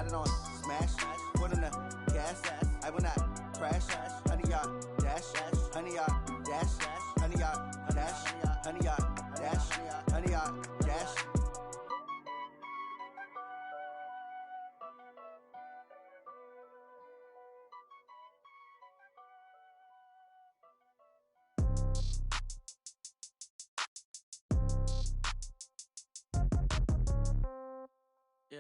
it on smash, foot in the gas, I will not crash, honey yacht dash, honey yacht dash, honey yacht dash, honey yacht dash, honey yacht dash. Yeah.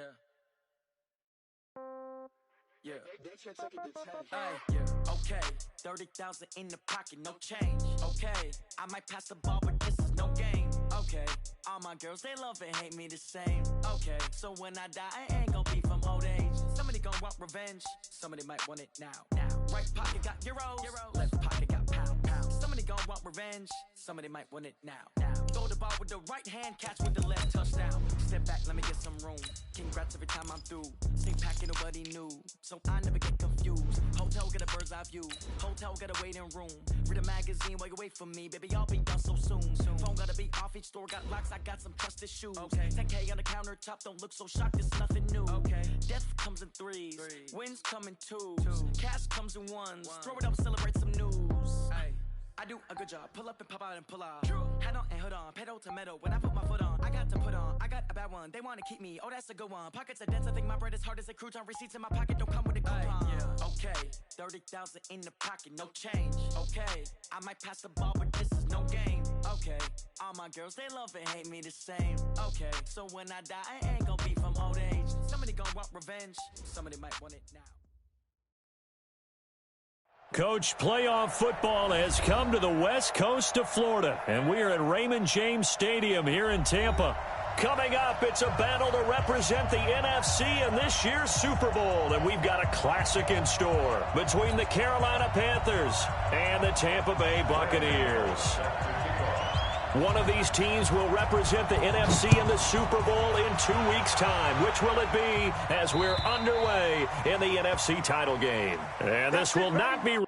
Okay. 30,000 in the pocket, no change. Okay. I might pass the ball, but this is no game. Okay. All my girls, they love and hate me the same. Okay. So when I die, I ain't gonna be from old age. Somebody gonna want revenge. Somebody might want it now. Right pocket got euros. Left pocket got pound. Somebody gonna want revenge. Somebody might want it now. Throw the ball with the right hand, catch with the left, touchdown. Step back, let me get some room. Congrats every time I'm through. Same packet, nobody knew, so I never get confused. Hotel get a bird's eye view. Hotel got a waiting room. Read a magazine while you wait for me, baby. I'll be done so soon. Phone gotta be off. Each store got locks. I got some trusted shoes. Okay. 10K on the countertop. Don't look so shocked. It's nothing new. Okay. Death comes in threes. Wins come in twos. Cash comes in ones. Throw it up, celebrate some news. Ay. I do a good job. Pull up and pop out and pull out. Hat on and hood on. Pedal to metal. When I put my foot on, I got to put on. I got a bad one. They want to keep me. Oh, that's a good one. Pockets are dense. I think my bread is hard as a crouton. Receipts in my pocket don't come with a coupon. Okay. 30,000 in the pocket. No change. Okay. I might pass the ball, but this is no game. Okay. All my girls, they love and hate me the same. Okay. So when I die, I ain't gonna be from old age. Somebody gonna want revenge. Somebody might want it now. Coach, playoff football has come to the west coast of Florida, and we are at Raymond James Stadium here in Tampa. Coming up, it's a battle to represent the NFC in this year's Super Bowl, and we've got a classic in store between the Carolina Panthers and the Tampa Bay Buccaneers. One of these teams will represent the NFC in the Super Bowl in 2 weeks' time. Which will it be as we're underway in the NFC title game? And this will not be...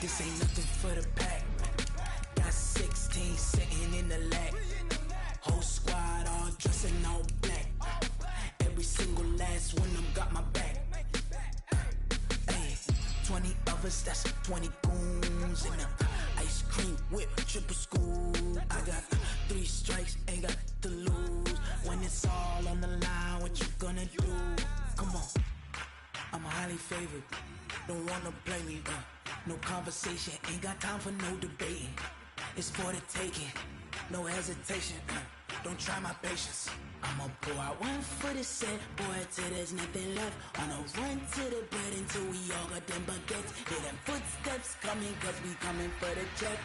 This ain't nothing for the pack. Got 16 sitting in the lag. Whole squad all dressing all black. Every single last one of them got my back. Hey, 20 of us, that's 20 goons in them. Ice cream whip, triple school. I got 3 strikes, ain't got to lose. When it's all on the line, what you gonna do? Come on, I'm highly favored. Don't wanna play me, no conversation, ain't got time for no debating. It's for the taking, no hesitation. Don't try my patience. I'ma pour out one for the set, boy, till there's nothing left. On a run to the bread until we all got them baguettes. Hear them footsteps coming, cause we coming for the check.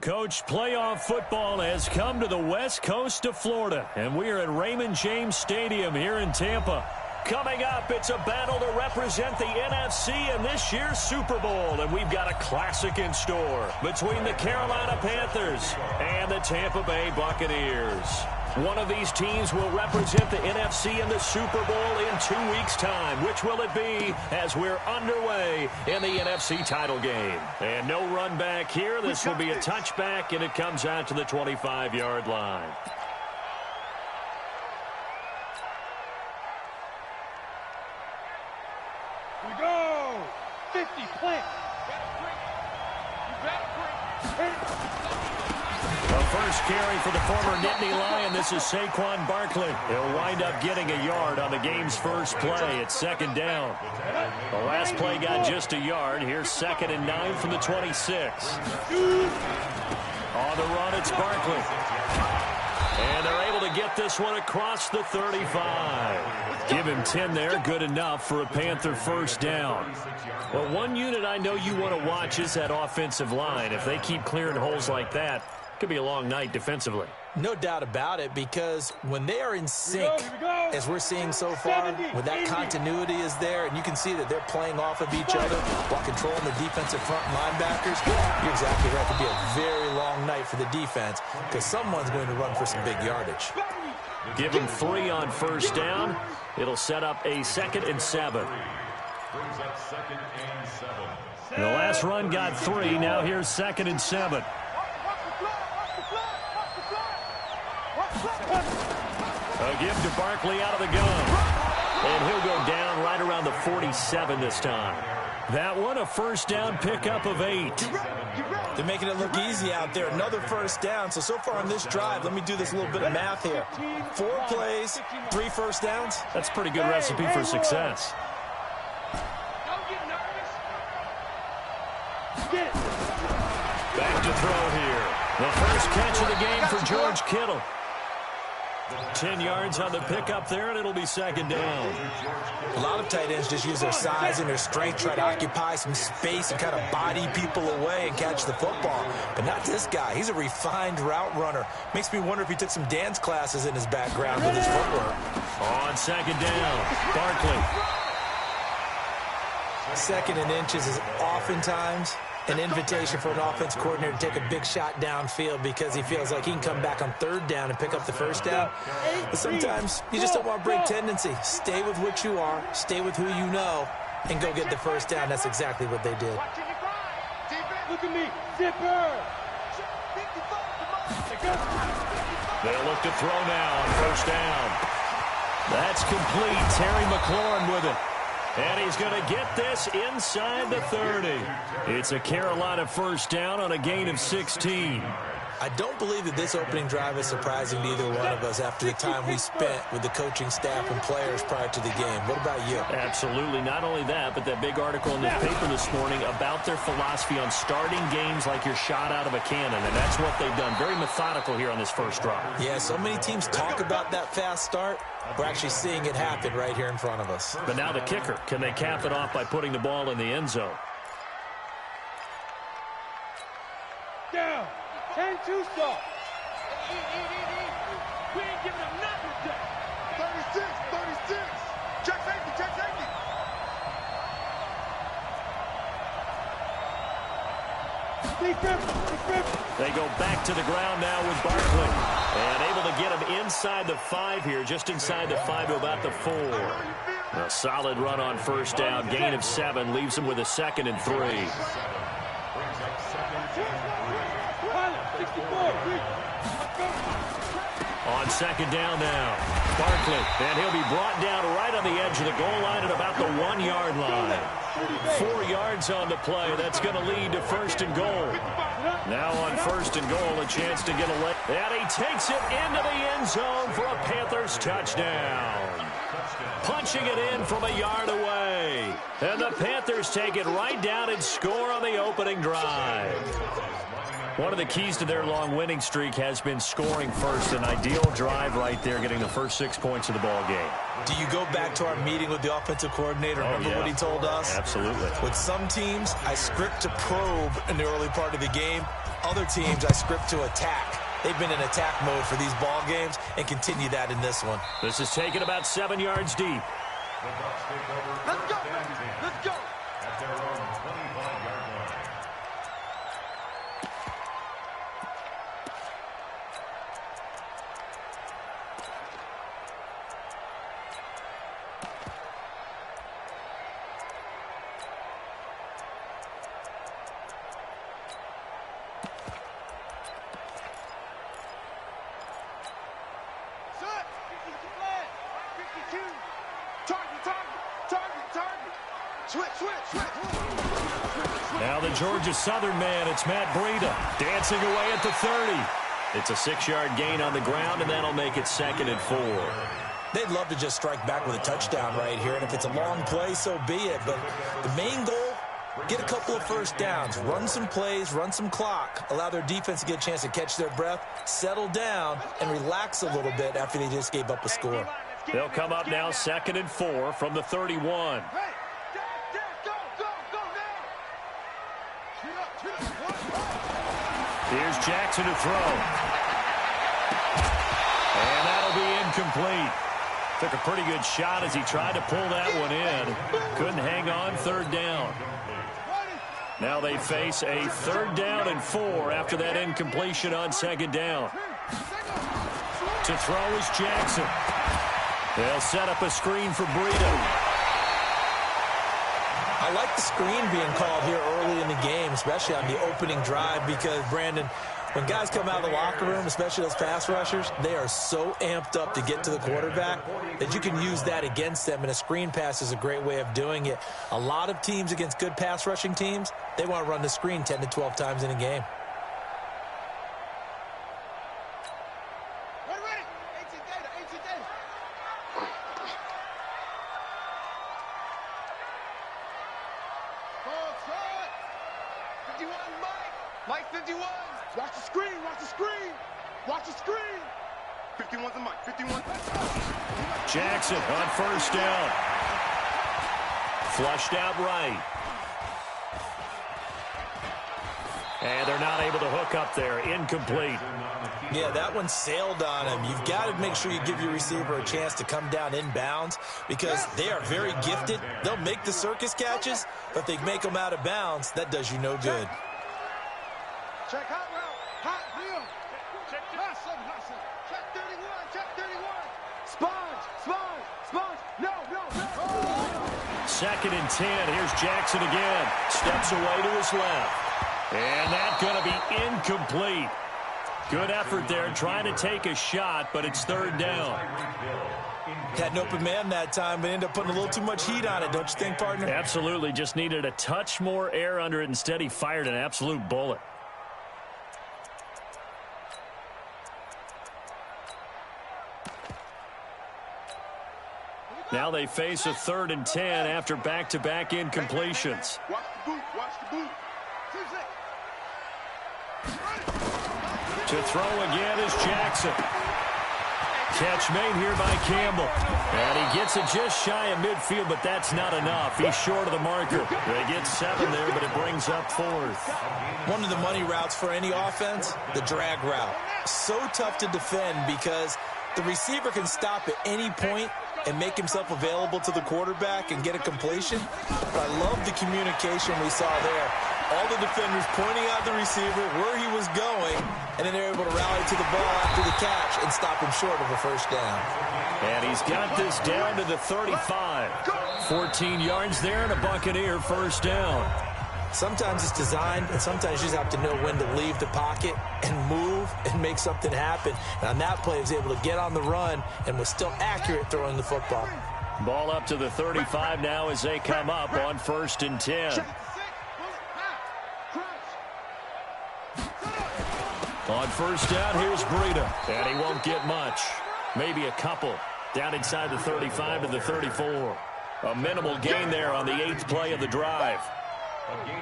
Coach, playoff football has come to the west coast of Florida, and we are at Raymond James Stadium here in Tampa. Coming up, it's a battle to represent the NFC in this year's Super Bowl, and we've got a classic in store between the Carolina Panthers and the Tampa Bay Buccaneers. One of these teams will represent the NFC in the Super Bowl in 2 weeks' time. Which will it be as we're underway in the NFC title game? And no run back here. This will be a touchback, and it comes out to the 25-yard line. We go! 50, plant! You better bring! The first carry for the former Nittany Lion. This is Saquon Barkley. He'll wind up getting a yard on the game's first play. It's second down. The last play got just a yard. Here's 2nd and 9 from the 26. On the run, it's Barkley. And they're able to get this one across the 35. Give him 10 there. Good enough for a Panther first down. Well, one unit I know you want to watch is that offensive line. If they keep clearing holes like that, it could be a long night defensively. No doubt about it, because when they are in sync, as we're seeing so far, when that continuity is there, and you can see that they're playing off of each other while controlling the defensive front linebackers, you're exactly right. It could be a very long night for the defense, because someone's going to run for some big yardage. Give them 3 on first down. It'll set up a 2nd and 7. The last run got 3. Now here's 2nd and 7. A give to Barkley out of the gun. And he'll go down right around the 47 this time. That one, a first down pickup of 8. They're making it look easy out there. Another first down. So far on this drive, let me do this little bit of math here. 4 plays, 3 first downs. That's a pretty good recipe for success. Back to throw here. The first catch of the game for George Kittle. 10 yards on the pickup there, and it'll be 2nd down. A lot of tight ends just use their size and their strength, try to occupy some space and kind of body people away and catch the football. But not this guy. He's a refined route runner. Makes me wonder if he took some dance classes in his background with his footwork. On 2nd down, Barkley. 2nd and inches is oftentimes an invitation for an offense coordinator to take a big shot downfield because he feels like he can come back on 3rd down and pick up the first down. But sometimes you just don't want to break tendency. Stay with what you are, stay with who you know, and go get the first down. That's exactly what they did. Look at me, zipper. They'll look to throw now on first down. That's complete. Terry McLaurin with it. And he's going to get this inside the 30. It's a Carolina first down on a gain of 16. I don't believe that this opening drive is surprising to either one of us after the time we spent with the coaching staff and players prior to the game. What about you? Absolutely. Not only that, but that big article in the paper this morning about their philosophy on starting games like you're shot out of a cannon, and that's what they've done. Very methodical here on this first drive. Yeah, so many teams talk about that fast start. We're actually seeing it happen right here in front of us. But now the kicker. Can they cap it off by putting the ball in the end zone? Down. 10-2 stop. We ain't giving them nothing today. 36. Check safety. They go back to the ground now with Barkley. And able to get him inside the 5 here, just inside the 5 to about the 4. A solid run on first down, gain of 7, leaves him with a 2nd and 3. On 2nd down now, Barkley, and he'll be brought down right on the edge of the goal line at about the 1-yard line. 4 yards on the play. That's going to lead to 1st and goal. Now on 1st and goal, a chance to get a leg. And he takes it into the end zone for a Panthers touchdown. Punching it in from a yard away. And the Panthers take it right down and score on the opening drive. One of the keys to their long winning streak has been scoring first. An ideal drive right there, getting the first 6 points of the ball game. Do you go back to our meeting with the offensive coordinator? Remember what he told us? Absolutely. With some teams, I script to probe in the early part of the game. Other teams, I script to attack. They've been in attack mode for these ball games and continue that in this one. This is taken about 7 yards deep. Let's go. At their own 25-yard line. Now the Georgia Southern man, it's Matt Breida, dancing away at the 30. It's a 6-yard gain on the ground, and that'll make it 2nd and 4. They'd love to just strike back with a touchdown right here, and if it's a long play, so be it. But the main goal, get a couple of first downs, run some plays, run some clock, allow their defense to get a chance to catch their breath, settle down, and relax a little bit after they just gave up a score. They'll come up now 2nd and 4 from the 31. Here's Jackson to throw. And that'll be incomplete. Took a pretty good shot as he tried to pull that one in. Couldn't hang on, 3rd down. Now they face a 3rd down and 4 after that incompletion on 2nd down. To throw is Jackson. They'll set up a screen for Breida. I like the screen being called here early in the game, especially on the opening drive, because, Brandon, when guys come out of the locker room, especially those pass rushers, they are so amped up to get to the quarterback that you can use that against them, and a screen pass is a great way of doing it. A lot of teams against good pass rushing teams, they want to run the screen 10 to 12 times in a game. Mike 51. Watch the screen. Watch the screen. Watch the screen. 51's the Mike. 51. Jackson on 1st down. Flushed out right. And they're not able to hook up there. Incomplete. Yeah, that one sailed on him. You've got to make sure you give your receiver a chance to come down inbounds because they are very gifted. They'll make the circus catches, but if they make them out of bounds, that does you no good. Check hot route. Hot wheel. Check hustle. Check 31. Check 31. Sponge. No. 2nd and 10. Here's Jackson again. Steps away to his left. And that's going to be incomplete. Good effort there trying to take a shot, but it's 3rd down. Had an open man that time, but ended up putting a little too much heat on it, don't you think, partner? Absolutely. Just needed a touch more air under it. Instead, he fired an absolute bullet. Now they face a 3rd and 10 after back-to-back incompletions. Watch the boot. To throw again is Jackson. Catch made here by Campbell. And he gets it just shy of midfield, but that's not enough. He's short of the marker. They get 7 there, but it brings up 4th. One of the money routes for any offense, the drag route. So tough to defend because the receiver can stop at any point and make himself available to the quarterback and get a completion. But I love the communication we saw there. All the defenders pointing out the receiver, where he was going, and then they're able to rally to the ball after the catch and stop him short of a 1st down. And he's got this down to the 35. 14 yards there and a Buccaneer 1st down. Sometimes it's designed, and sometimes you just have to know when to leave the pocket and move and make something happen. And on that play, he was able to get on the run and was still accurate throwing the football. Ball up to the 35 now as they come up on 1st and 10. On 1st down, here's Breida. And he won't get much. Maybe a couple. Down inside the 35 to the 34. A minimal gain there on the 8th play of the drive.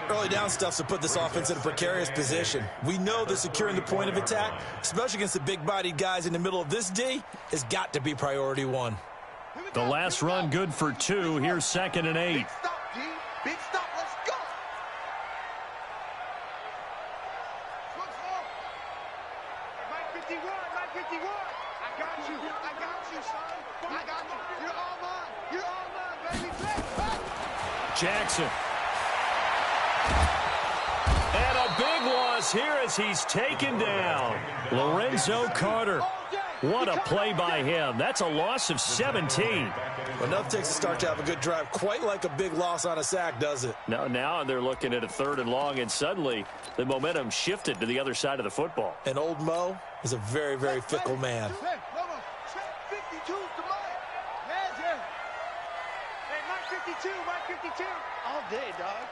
Early down stuff's to put this offense in a precarious position. We know that securing the point of attack, especially against the big-bodied guys in the middle of this D, has got to be priority 1. The last run good for 2. Here's 2nd and 8. Big stop, D. Big stop. Let's go. Mike 51. I got you, son. I got you. You're all mine, baby. Jackson. And a big loss here as he's taken down. Lorenzo Carter. What a play by him. That's a loss of 17. Enough takes to start to have a good drive. Quite like a big loss on a sack, does it? Now they're looking at a 3rd and long, and suddenly the momentum shifted to the other side of the football. And old Mo is a very, very fickle man. Hey, 52's the Mike. Magic. Hey, Mike 52. All day, dog.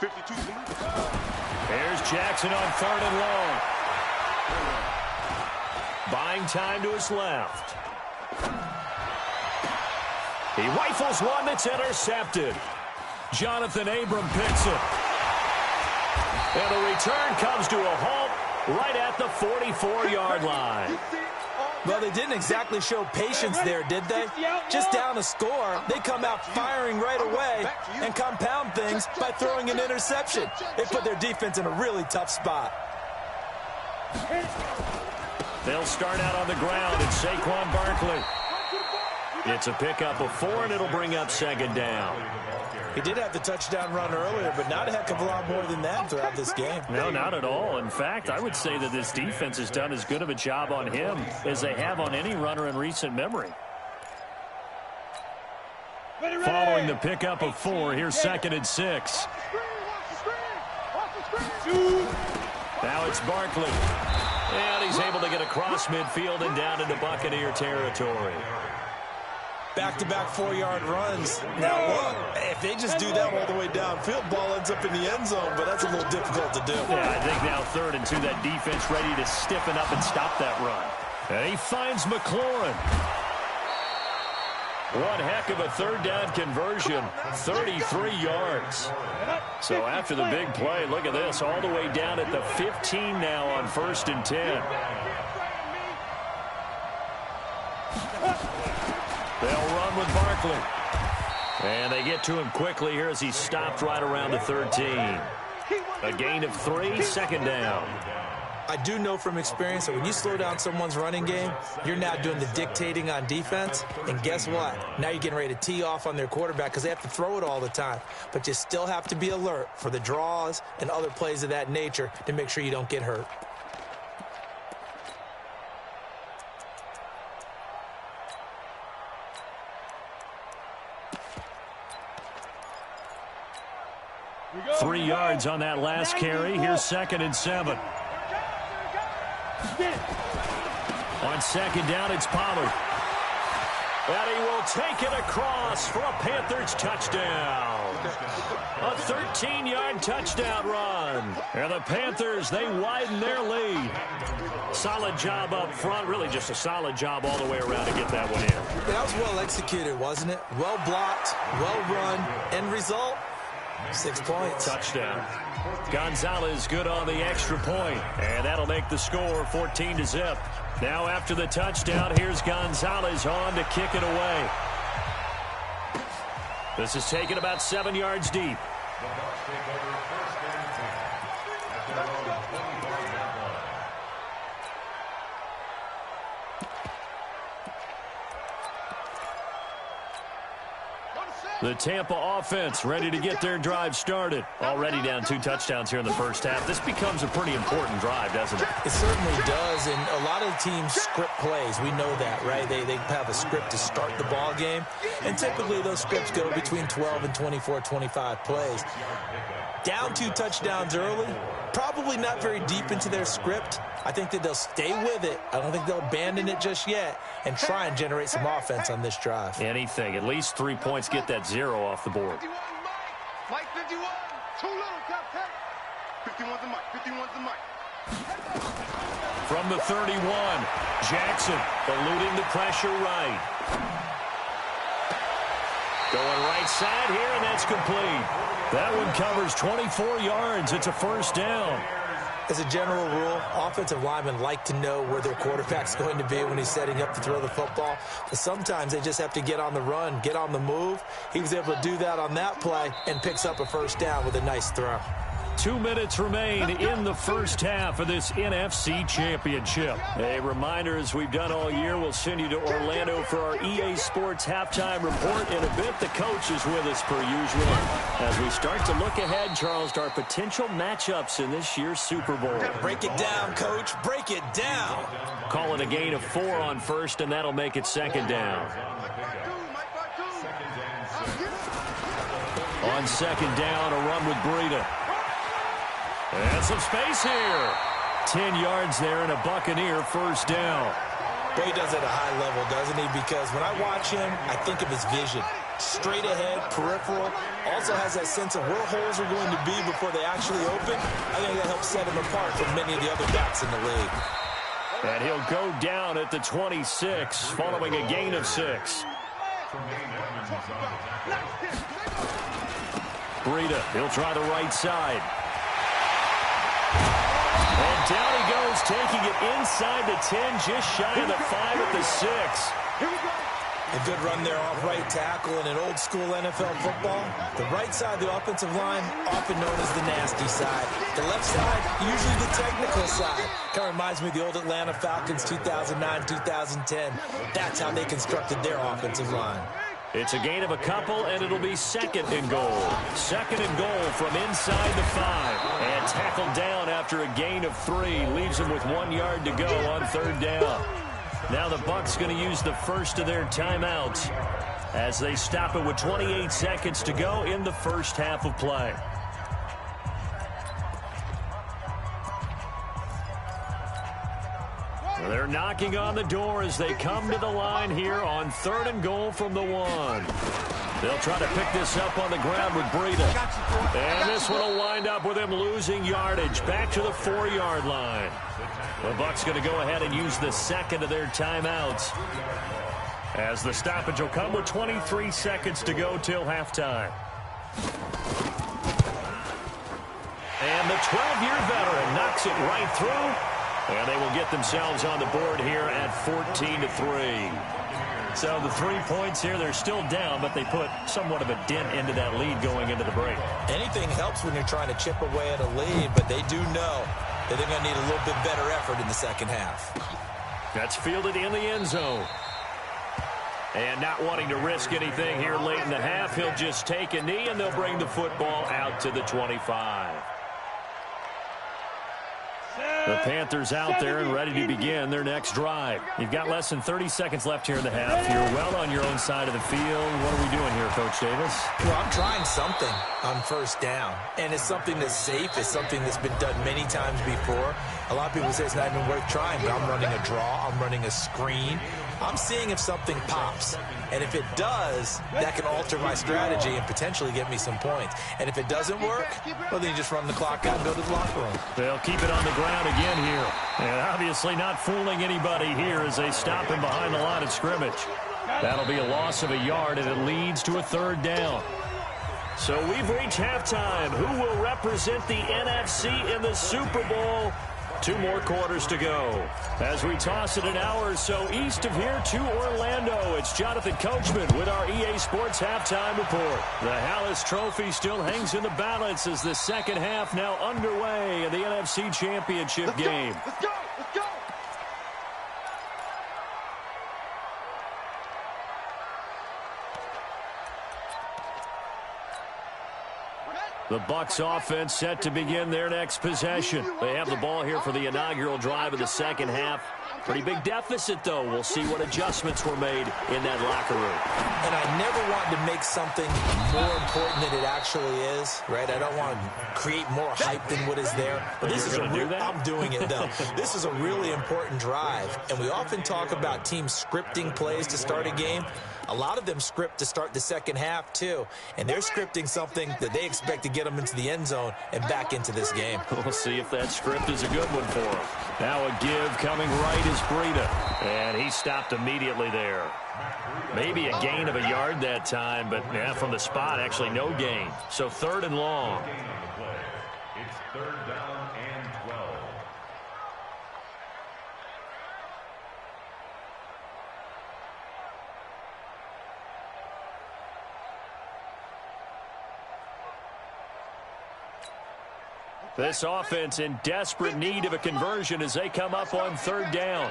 52's the Mike. There's Jackson on 3rd and long. Buying time to his left. He rifles one that's intercepted. Jonathan Abram picks it. And the return comes to a halt right at the 44-yard line. Well, they didn't exactly show patience there, did they? Just down a score, they come out firing right away and compound things by throwing an interception. They put their defense in a really tough spot. They'll start out on the ground, and Saquon Barkley. It's a pickup of 4, and it'll bring up second down. He did have the touchdown run earlier, but not a heck of a lot more than that throughout this game. No, not at all. In fact, I would say that this defense has done as good of a job on him as they have on any runner in recent memory. Following the pickup of 4, here's 2nd and 6. Now it's Barkley. And he's able to get across midfield and down into Buccaneer territory. Back-to-back 4-yard runs. Now, look, if they just do that all the way downfield, ball ends up in the end zone, but that's a little difficult to do. Yeah, I think now 3rd and 2, that defense ready to stiffen up and stop that run. And he finds McLaurin. One heck of a 3rd down conversion, 33 yards. So after the big play, look at this, all the way down at the 15 now on 1st and 10. They'll run with Barkley. And they get to him quickly here as he stopped right around the 13. A gain of 3, 2nd down. I do know from experience that when you slow down someone's running game, you're now doing the dictating on defense. And guess what? Now you're getting ready to tee off on their quarterback because they have to throw it all the time. But you still have to be alert for the draws and other plays of that nature to make sure you don't get hurt. Three yards on that last carry. Here's 2nd and 7. On 2nd down, it's Pollard. And he will take it across for a Panthers touchdown. A 13-yard touchdown run. And the Panthers, they widen their lead. Solid job up front. Really just a solid job all the way around to get that one in. That was well executed, wasn't it? Well blocked, well run. End result, 6 points. Touchdown. Gonzalez good on the extra point, and that'll make the score 14-0. Now after the touchdown, here's Gonzalez on to kick it away. This is taken about 7 yards deep. The Tampa offense ready to get their drive started. Already down 2 touchdowns here in the first half. This becomes a pretty important drive, doesn't it? It certainly does, and a lot of teams script plays. We know that, right? They have a script to start the ball game, and typically those scripts go between 12 and 24, 25 plays. Down 2 touchdowns early, probably not very deep into their script. I think that they'll stay with it. I don't think they'll abandon it just yet and try and generate some offense on this drive. Anything. At least 3 points, get that 0 off the board. Mike 51. Too little, Captain. 51's the Mike. 51's the Mike. From the 31, Jackson eluding the pressure right. Going right side here, and that's complete. That one covers 24 yards. It's a first down. As a general rule, offensive linemen like to know where their quarterback's going to be when he's setting up to throw the football. But sometimes they just have to get on the run, get on the move. He was able to do that on that play and picks up a first down with a nice throw. 2 minutes remain in the first half of this NFC Championship. A reminder, as we've done all year, we'll send you to Orlando for our EA Sports halftime report. In a bit, the coach is with us per usual. As we start to look ahead, Charles, to our potential matchups in this year's Super Bowl. Break it down, Coach. Break it down. Call it a gain of 4 on first, and that'll make it second down. On second down, a run with Breida. And some space here. 10 yards there and a Buccaneer first down. Boy, he does it at a high level, doesn't he? Because when I watch him, I think of his vision. Straight ahead, peripheral. Also has that sense of where holes are going to be before they actually open. I think that helps set him apart from many of the other backs in the league. And he'll go down at the 26 following a gain of 6. Breida, he'll try the right side. And down he goes, taking it inside the 10, just shy of the 5 at the 6. Here we go. A good run there off right tackle in an old-school NFL football. The right side of the offensive line, often known as the nasty side. The left side, usually the technical side. Kind of reminds me of the old Atlanta Falcons 2009-2010. That's how they constructed their offensive line. It's a gain of a couple, and it'll be second and goal. Second and goal from inside the 5. And tackled down after a gain of 3. Leaves him with 1 yard to go on third down. Now the Bucs going to use the first of their timeouts as they stop it with 28 seconds to go in the first half of play. They're knocking on the door as they come to the line here on third and goal from the 1. They'll try to pick this up on the ground with Breida. And this one will wind up with him losing yardage back to the 4-yard line. The Bucs going to go ahead and use the second of their timeouts as the stoppage will come with 23 seconds to go till halftime. And the 12-year veteran knocks it right through, and they will get themselves on the board here at 14-3. So the 3 points here, they're still down, but they put somewhat of a dent into that lead going into the break. Anything helps when you're trying to chip away at a lead, but they do know that they're going to need a little bit better effort in the second half. That's fielded in the end zone. And not wanting to risk anything here late in the half, he'll just take a knee, and they'll bring the football out to the 25. The Panthers out there and ready to begin their next drive. You've got less than 30 seconds left here in the half. You're well on your own side of the field. What are we doing here, Coach Davis? Well, I'm trying something on first down, and it's something that's safe. It's something that's been done many times before. A lot of people say it's not even worth trying, but I'm running a draw. I'm running a screen. I'm seeing if something pops. And if it does, that can alter my strategy and potentially get me some points. And if it doesn't work, well, then you just run the clock out and go to the locker room. They'll keep it on the ground again here. And obviously not fooling anybody here as they stop him behind the line of scrimmage. That'll be a loss of a yard, and it leads to a third down. So we've reached halftime. Who will represent the NFC in the Super Bowl? 2 more quarters to go. As we toss it an hour or so east of here to Orlando, it's Jonathan Coachman with our EA Sports Halftime Report. The Hallis Trophy still hangs in the balance as the second half now underway in the NFC Championship game. Let's go! Let's go! The Bucs offense set to begin their next possession. They have the ball here for the inaugural drive of the second half. Pretty big deficit, though. We'll see what adjustments were made in that locker room. And I never want to make something more important than it actually is, right? I don't want to create more hype than what is there. But this is I'm doing it, though. This is a really important drive. And we often talk about teams scripting plays to start a game. A lot of them script to start the second half, too. And they're scripting something that they expect to get them into the end zone and back into this game. We'll see if that script is a good one for them. Now a give coming right is Breida. And he stopped immediately there. Maybe a gain of a yard that time, but from the spot, actually no gain. So third and long. It's third down and 12. This offense in desperate need of a conversion as they come up on third down.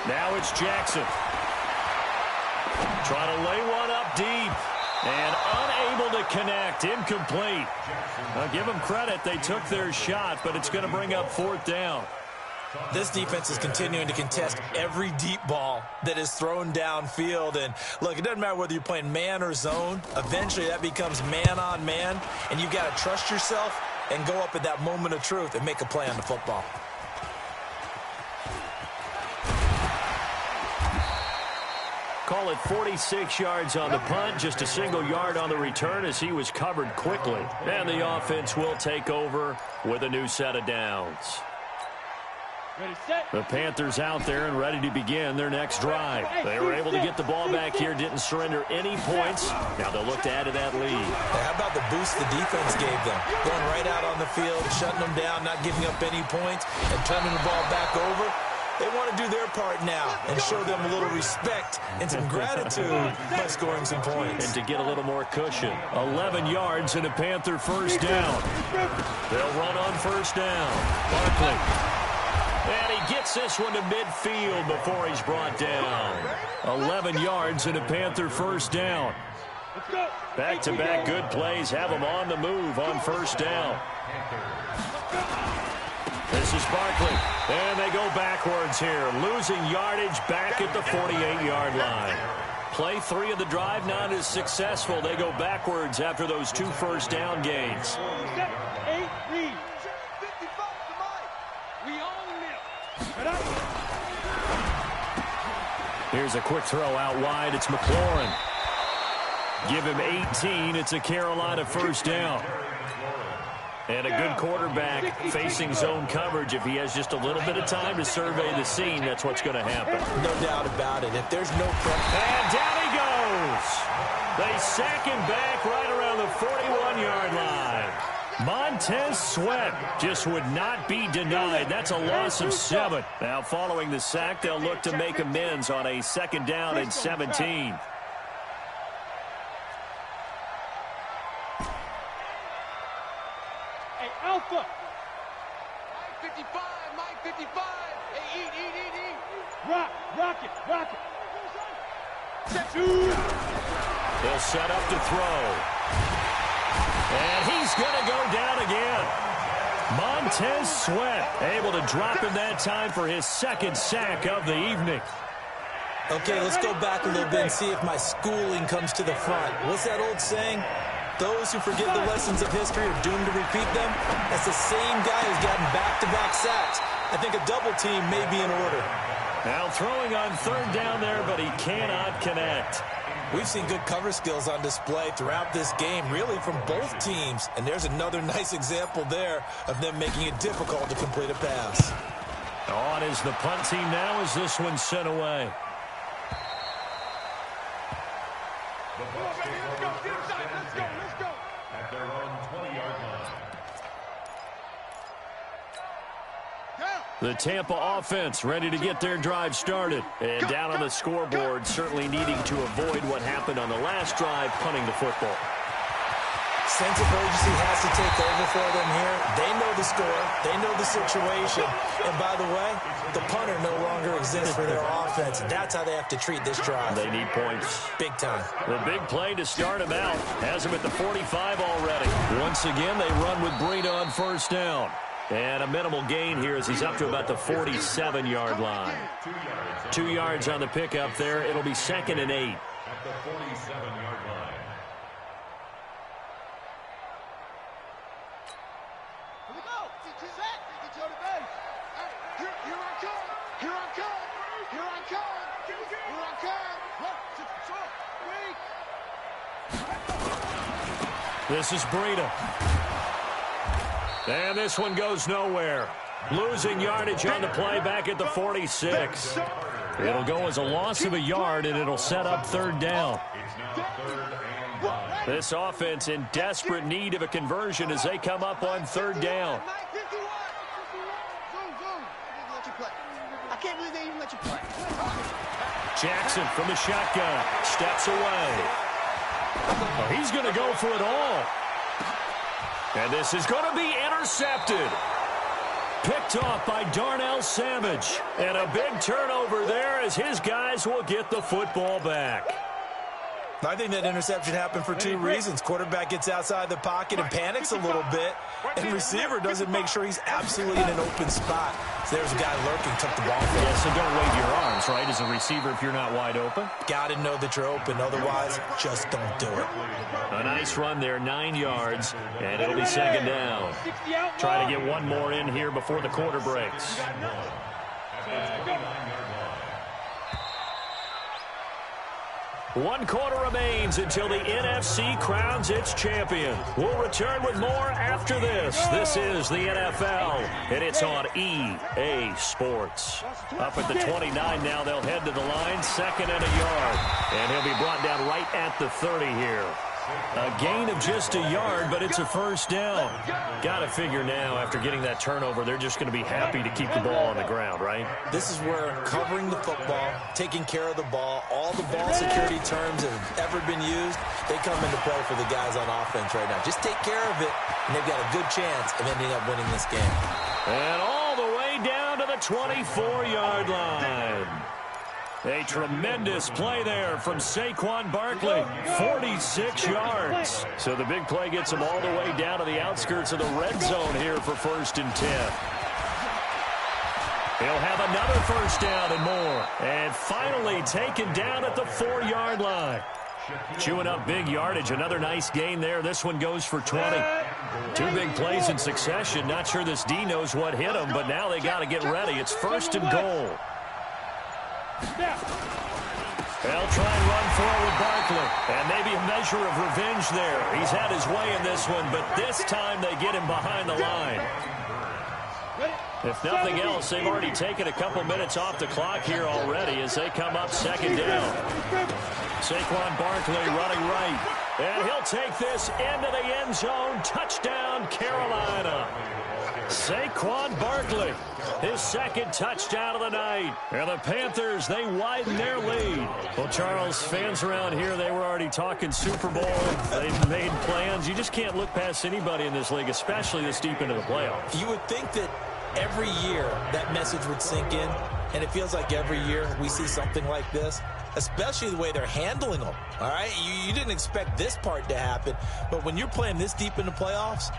Now it's Jackson. Trying to lay one up deep. And unable to connect. Incomplete. I'll give them credit. They took their shot, but it's going to bring up fourth down. This defense is continuing to contest every deep ball that is thrown downfield. And, look, it doesn't matter whether you're playing man or zone. Eventually, that becomes man on man. And you've got to trust yourself and go up at that moment of truth and make a play on the football. Call it 46 yards on the punt, just a single yard on the return as he was covered quickly. And the offense will take over with a new set of downs. The Panthers out there and ready to begin their next drive. They were able to get the ball back here, didn't surrender any points. Now they'll look to add to that lead. How about the boost the defense gave them? Going right out on the field, shutting them down, not giving up any points, and turning the ball back over. They want to do their part now and show them a little respect and some gratitude by scoring some points. And to get a little more cushion. 11 yards and a Panther first down. They'll run on first down. Barkley. And he gets this one to midfield before he's brought down. 11 yards and a Panther first down. Back-to-back good plays have them on the move on first down. This is Barkley. And they go backwards here. Losing yardage back at the 48-yard line. Play 3 of the drive not as successful. They go backwards after those 2 first down gains. Here's a quick throw out wide. It's McLaurin. Give him 18. It's a Carolina first down. And a good quarterback facing zone coverage. If he has just a little bit of time to survey the scene, that's what's going to happen. No doubt about it. If there's no pressure. And down he goes. They sack him back right around the 41-yard line. Montez Sweat just would not be denied. That's a loss of 7. Now following the sack, they'll look to make amends on a 2nd down and 17. Alpha. Mike 55, Mike 55. Hey, eat. Rock it. He'll set up to throw. And he's going to go down again. Montez Sweat able to drop him that time for his 2nd sack of the evening. Okay, let's go back a little bit and see if my schooling comes to the front. What's that old saying? Those who forget the lessons of history are doomed to repeat them. That's the same guy who's gotten back-to-back sacks. I think a double team may be in order. Now throwing on 3rd down there, but he cannot connect. We've seen good cover skills on display throughout this game, really from both teams. And there's another nice example there of them making it difficult to complete a pass. On is the punt team now as this one's sent away. The Bucs take over first down at their own 20-yard line. The Tampa offense ready to get their drive started. And down on the scoreboard, certainly needing to avoid what happened on the last drive, punting the football. Sense of urgency has to take over for them here. They know the score. They know the situation. And by the way, the punter no longer exists for their offense. That's how they have to treat this drive. They need points. Big time. The big play to start him out. Has him at the 45 already. Once again, they run with Breida on first down. And a minimal gain here as he's up to about the 47-yard line. 2 yards on the pickup there. It'll be 2nd and 8. At the 47-yard line. Here we go. Set. Get you on the base. Here I come. Here I come. Here I come. Here I come. This is Breida. And this one goes nowhere. Losing yardage on the play back at the 46. It'll go as a loss of a yard, and it'll set up 3rd down. It's now 3rd and 5. This offense in desperate need of a conversion as they come up on 3rd down. I can't believe they even let you play. Jackson from the shotgun. Steps away. Oh, he's going to go for it all. And this is going to be intercepted. Picked off by Darnell Savage. And a big turnover there as his guys will get the football back. I think that interception happened for 2 reasons. Quarterback gets outside the pocket and panics a little bit, and receiver doesn't make sure he's absolutely in an open spot. So there's a guy lurking, took the ball from him. Yeah, so don't wave your arms, right, as a receiver if you're not wide open. Got to know that you're open. Otherwise, just don't do it. A nice run there, 9 yards, and it'll be 2nd down. Try to get one more in here before the quarter breaks. At the 29-yard line. 1 quarter remains until the NFC crowns its champion. We'll return with more after this. This is the NFL, and it's on EA Sports. Up at the 29 now, they'll head to the line, 2nd and a yard. And he'll be brought down right at the 30 here. A gain of just a yard, but it's a first down. Got to figure now, after getting that turnover, they're just going to be happy to keep the ball on the ground, right? This is where covering the football, taking care of the ball, all the ball security terms that have ever been used, they come into play for the guys on offense right now. Just take care of it, and they've got a good chance of ending up winning this game. And all the way down to the 24-yard line. A tremendous play there from Saquon Barkley, 46 yards. So the big play gets him all the way down to the outskirts of the red zone here for 1st and 10. He'll have another first down and more. And finally taken down at the 4-yard line. Chewing up big yardage. Another nice gain there. This one goes for 20. 2 big plays in succession. Not sure this D knows what hit him, but now they got to get ready. It's 1st and goal. They'll try and run forward Barkley. And maybe a measure of revenge there. He's had his way in this one, but this time they get him behind the line. If nothing else, they've already taken a couple minutes off the clock here already as they come up 2nd down. Saquon Barkley running right. And he'll take this into the end zone. Touchdown, Carolina. Saquon Barkley, his 2nd touchdown of the night. And the Panthers, they widen their lead. Well, Charles, fans around here, they were already talking Super Bowl. They've made plans. You just can't look past anybody in this league, especially this deep into the playoffs. You would think that every year that message would sink in, and it feels like every year we see something like this, especially the way they're handling them. All right, you didn't expect this part to happen, but when you're playing this deep in the playoffs,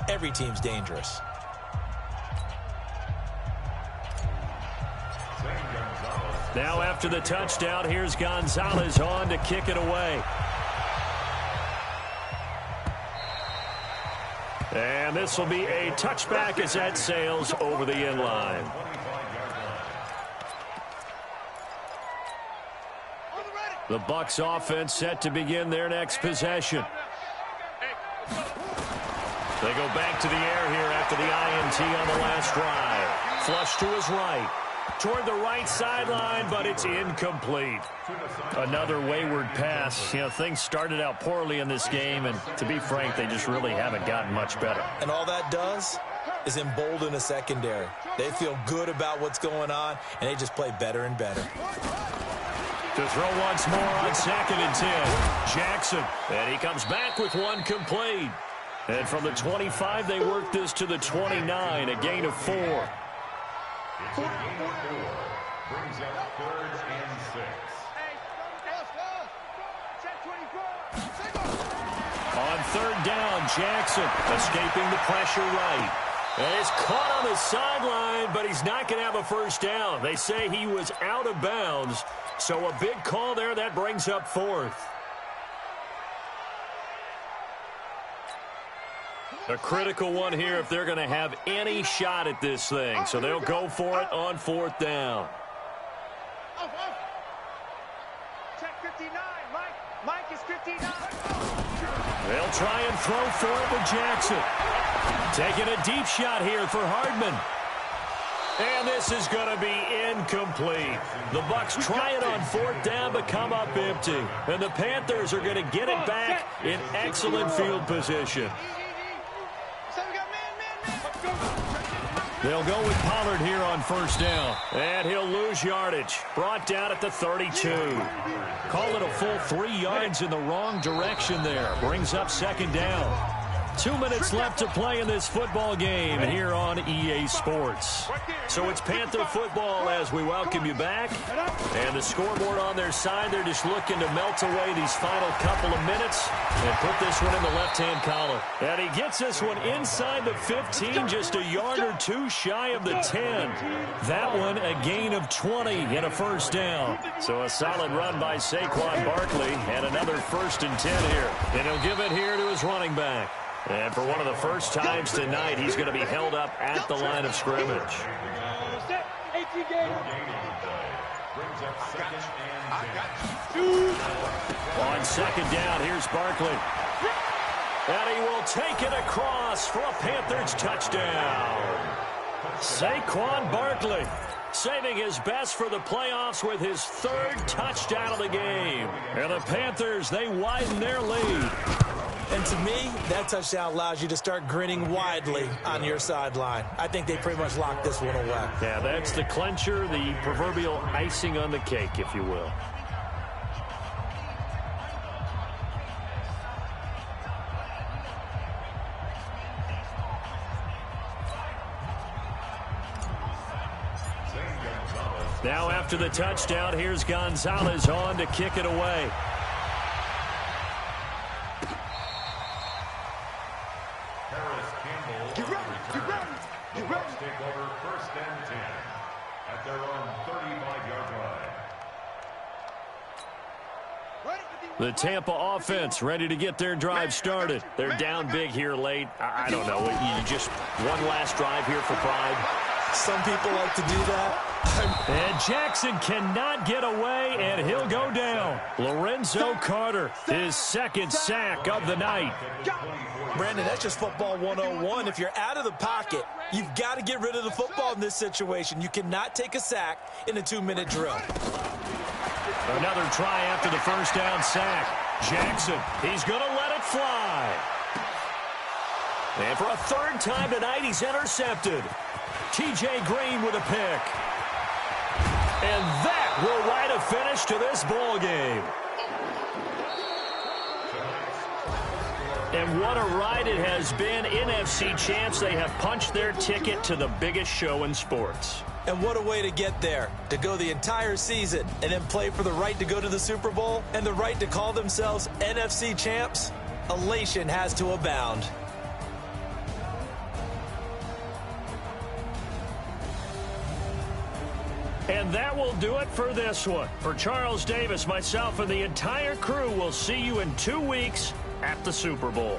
every team's dangerous. Now after the touchdown, here's Gonzalez on to kick it away. And this will be a touchback as that sails over the end line. The Bucs offense set to begin their next possession. They go back to the air here after the INT on the last drive. Flush to his right. Toward the right sideline, but it's incomplete. Another wayward pass. You know, things started out poorly in this game, and to be frank, they just really haven't gotten much better. And all that does is embolden a secondary. They feel good about what's going on, and they just play better and better. To throw once more on 2nd and 10. Jackson, and he comes back with one complete. And from the 25, they work this to the 29, a gain of 4. It's a gain of 4. Brings up 3rd and 6. On 3rd down, Jackson escaping the pressure right. And he's caught on the sideline, but he's not going to have a first down. They say he was out of bounds, so a big call there. That brings up 4th. A critical one here if they're going to have any shot at this thing. So they'll go for it on 4th down. Check 59, Mike is 59. They'll try and throw for it with Jackson. Taking a deep shot here for Hardman. And this is going to be incomplete. The Bucs try it on 4th down but come up empty. And the Panthers are going to get it back in excellent field position. They'll go with Pollard here on 1st down. And he'll lose yardage. Brought down at the 32. Call it a full 3 yards in the wrong direction there. Brings up 2nd down. 2 minutes left to play in this football game here on EA Sports. So it's Panther football as we welcome you back. And the scoreboard on their side, they're just looking to melt away these final couple of minutes and put this one in the left-hand column. And he gets this one inside the 15, just a yard or 2 shy of the 10. That one a gain of 20 and a first down. So a solid run by Saquon Barkley and another 1st and 10 here. And he'll give it here to his running back. And for one of the first times tonight, he's going to be held up at the line of scrimmage. Brings up second and 10. On second down, here's Barkley. And he will take it across for a Panthers touchdown. Saquon Barkley saving his best for the playoffs with his third touchdown of the game. And the Panthers, they widen their lead. And to me, that touchdown allows you to start grinning widely on your sideline. I think they pretty much locked this one away. Yeah, that's the clincher, the proverbial icing on the cake, if you will. Now after the touchdown, here's Gonzalez on to kick it away. The Bucs take over first and 10 at their own 35-yard line. The Tampa offense ready to get their drive started. They're down big here late. I don't know. You just one last drive here for pride. Some people like to do that. And Jackson cannot get away, and he'll go down. Lorenzo Carter, his second sack of the night. Brandon, that's just football 101. If you're out of the pocket, you've got to get rid of the football in this situation. You cannot take a sack in a 2-minute drill. Another try after the first down sack. Jackson, he's going to let it fly. And for a third time tonight, he's intercepted. T.J. Green with a pick. And that will write a finish to this ball game. And what a ride it has been. NFC champs, they have punched their ticket to the biggest show in sports. And what a way to get there, to go the entire season and then play for the right to go to the Super Bowl and the right to call themselves NFC champs. Elation has to abound. And that will do it for this one. For Charles Davis, myself, and the entire crew, will see you in 2 weeks at the Super Bowl.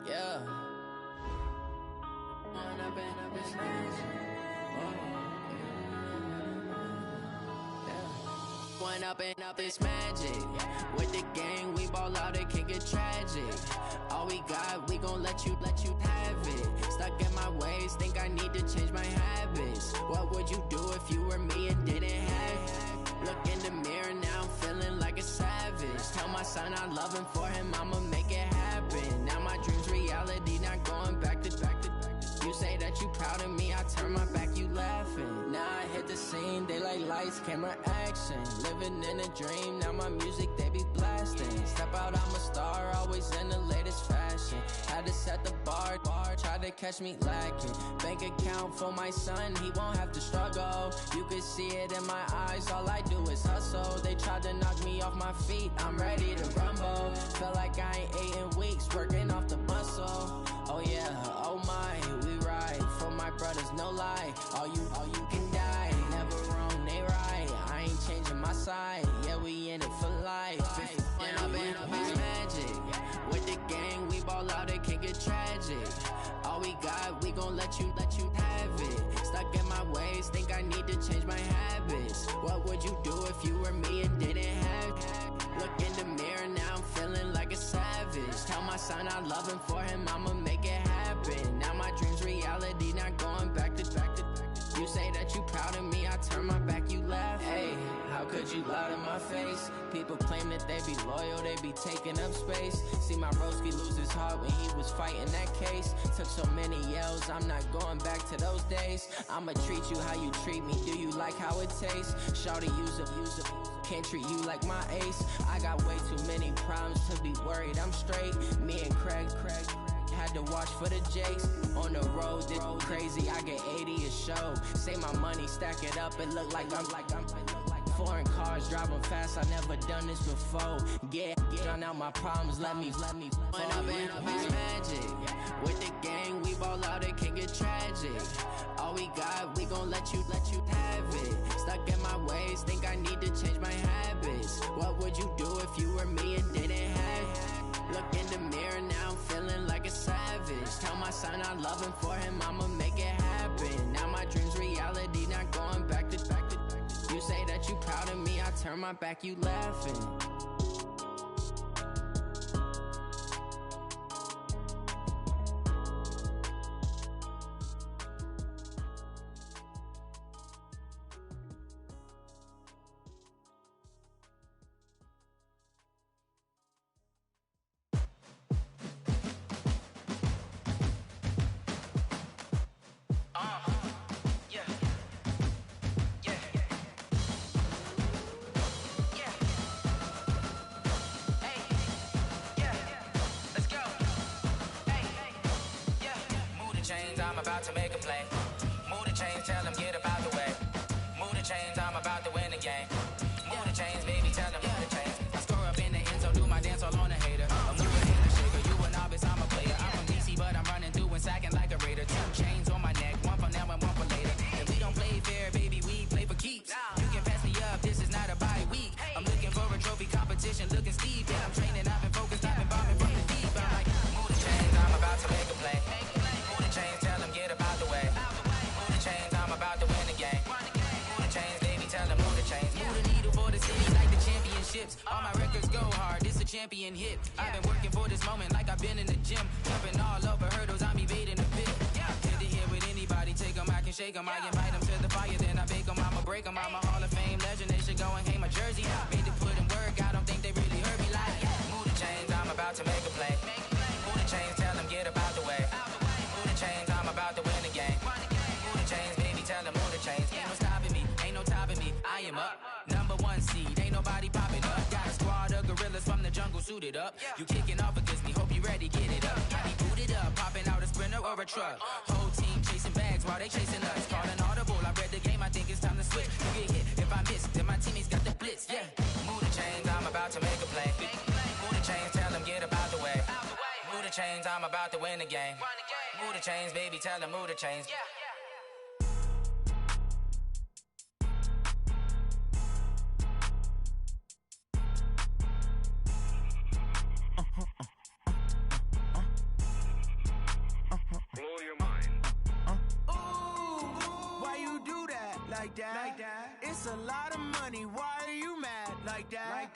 Yeah. Went up and up, it's magic. With the gang, we ball out, it can get tragic. All we got, we gon' let you have it. Stuck in my ways, think I need to change my habits. What would you do if you were me and didn't have it? Look in the mirror, now I'm feeling like a savage. Tell my son I love him, for him I'ma make it happen. Now my dream's reality, not going back to. You say that you proud of me, I turn my back, you laughing. Now I hit the scene, they like lights, camera, action. Living in a dream, now my music, they be blasting. Step out, I'm a star, always in the latest fashion. Had to set the bar, tried to catch me lacking. Bank account for my son, he won't have to struggle. You can see it in my eyes, all I do is hustle. They tried to knock me off my feet, I'm ready to rumble. Feel like I ain't ate in weeks, working off the muscle. Oh yeah, oh my, we ride for my brothers, no lie. All you can die, never wrong, they right. I ain't changing my side, yeah, we in it for life. And I've been magic. With the gang, we ball out, it can get tragic. All we got, we gon' let you have it. Stuck in my ways, think I need to change my habits. What would you do if you were me and didn't have it? Look in the mirror, now I'm feeling like a savage. Tell my son I love him, for him I'ma make it happen. Now my dream's reality, not going back to. You say that you proud of me, I turn my back, you laugh. Hey, how could you lie to my face? People claim that they be loyal, they be taking up space. See my broski lose his heart when he was fighting that case. Took so many yells, I'm not going back to those days. I'ma treat you how you treat me, do you like how it tastes? Shawty, use it, can't treat you like my ace. I got way too many problems to be worried, I'm straight. Me and Craig had to watch for the Jakes. On the road, this crazy, I get 80 a show. Say my money, stack it up, it look like I'm Foreign cars driving fast, I never done this before. Drown out my problems, let me. When I been up is magic. With the gang, we ball out, it can get tragic. All we got, we gon' let you have it. Stuck in my ways, think I need to change my habits. What would you do if you were me and didn't have it? Look in the mirror, now I'm feeling like a savage. Tell my son I love him, for him I'ma make it happen. Now my dream's reality, not going back to. You say that you proud of me, I turn my back, you laughing. About to make a play. Move the chains, tell them get up out the way. Move the chains, I'm about to win the game. Move the chains, baby, tell them move the chains. I score up in the end zone, do my dance all on a hater. I'm moving in a shaker, you a novice, I'm a player. I'm from DC, but I'm running through and sacking like a raider. 2 chains on my neck, one for now and one for later. And we don't play fair, baby, we play for keeps. You can pass me up, this is not a bye week. I'm looking for a trophy competition, looking steep. And I'm training, I've been focused, I've been bombing from the deep. I'm like, move the chains, I'm about to make a play. Move the chains, tell them get up out the way. Move the chains, I'm about to win the game. Move the chains, baby, tell them move the chains. Move the needle for the city like the championships. All my records go hard, this a champion hit. I've been working for this moment like I've been in the gym. Jumping all over hurdles, I'm evading the pit. Hit it here with anybody, take them, I can shake them. I invite them to the fire, then I bake them, I'ma break them. I'm a Hall of Fame legend, they should go and hang my jersey. Made to put in work, I don't think they really heard me like. Move the chains, I'm about to make a play. Move the chains, tell them get up out the way. Move the chains, I'm about to win the game. Move the chains, baby, tell them move the chains. Ain't no stopping me, ain't no topping me. I am up, #1 seed, ain't nobody popping up. Got a squad of gorillas from the jungle suited up. You kicking off against me, hope you ready, get it up. I be booted up, popping out a sprinter or a truck. Whole team chasing bags while they chasing us. Calling audible, I read the game, I think it's time to switch. You get hit, if I miss, then my teammates got the blitz, yeah. Move the chains, I'm about to make a play. Move the chains, tell them get up out the way. Move the chains, I'm about to win the game. Move the chains, baby, tell them move the chains. Blow your mind. Why you do that like that? It's a lot of money. Why are you mad like that?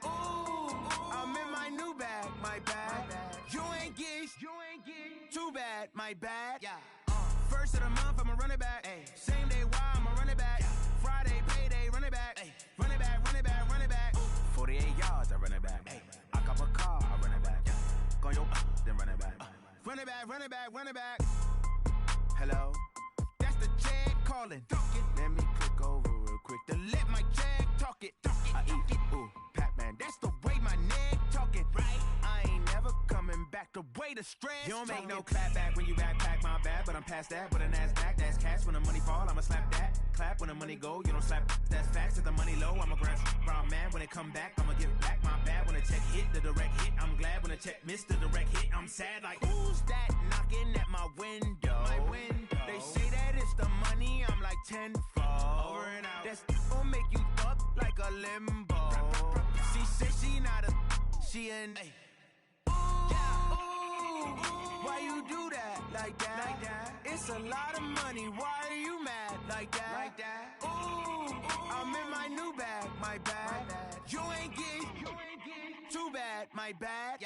Ooh, I'm in my new bag, my bad. You ain't get too bad, my bad. First of the month, I'ma run it back. Same day, why I'ma run it back. Friday, payday, run it back. Run it back, run it back, run it back. 48 yards, I run it back. I cop a car, I run it back. Go your then run it back. Run it back, run it back, run it back. Hello? That's the check calling. Let me click over real quick to let my check talk it. I eat, ooh, Pac-Man, that's the way my neck talking. Right? I ain't never coming back, the way the stress. You don't make no clap back when you backpack, my bad, but I'm past that. With a NASDAQ, that's cash. When the money fall, I'ma slap that. Clap when the money go, you don't slap. That's facts. If the money low, I'ma grab brown man. When it come back, I'ma give back my bad. When the check hit, the direct hit, I'm glad. When the check missed the direct hit, I'm sad like, who's that knocking at my window? They say that it's the money, I'm like tenfold. Over and out. That's gon' make you up like a limbo. She said she not a, she an. Why you do that like that? It's a lot of money, why are you mad like that? Ooh, I'm in my new bag, my bad. You ain't get too bad, my bad.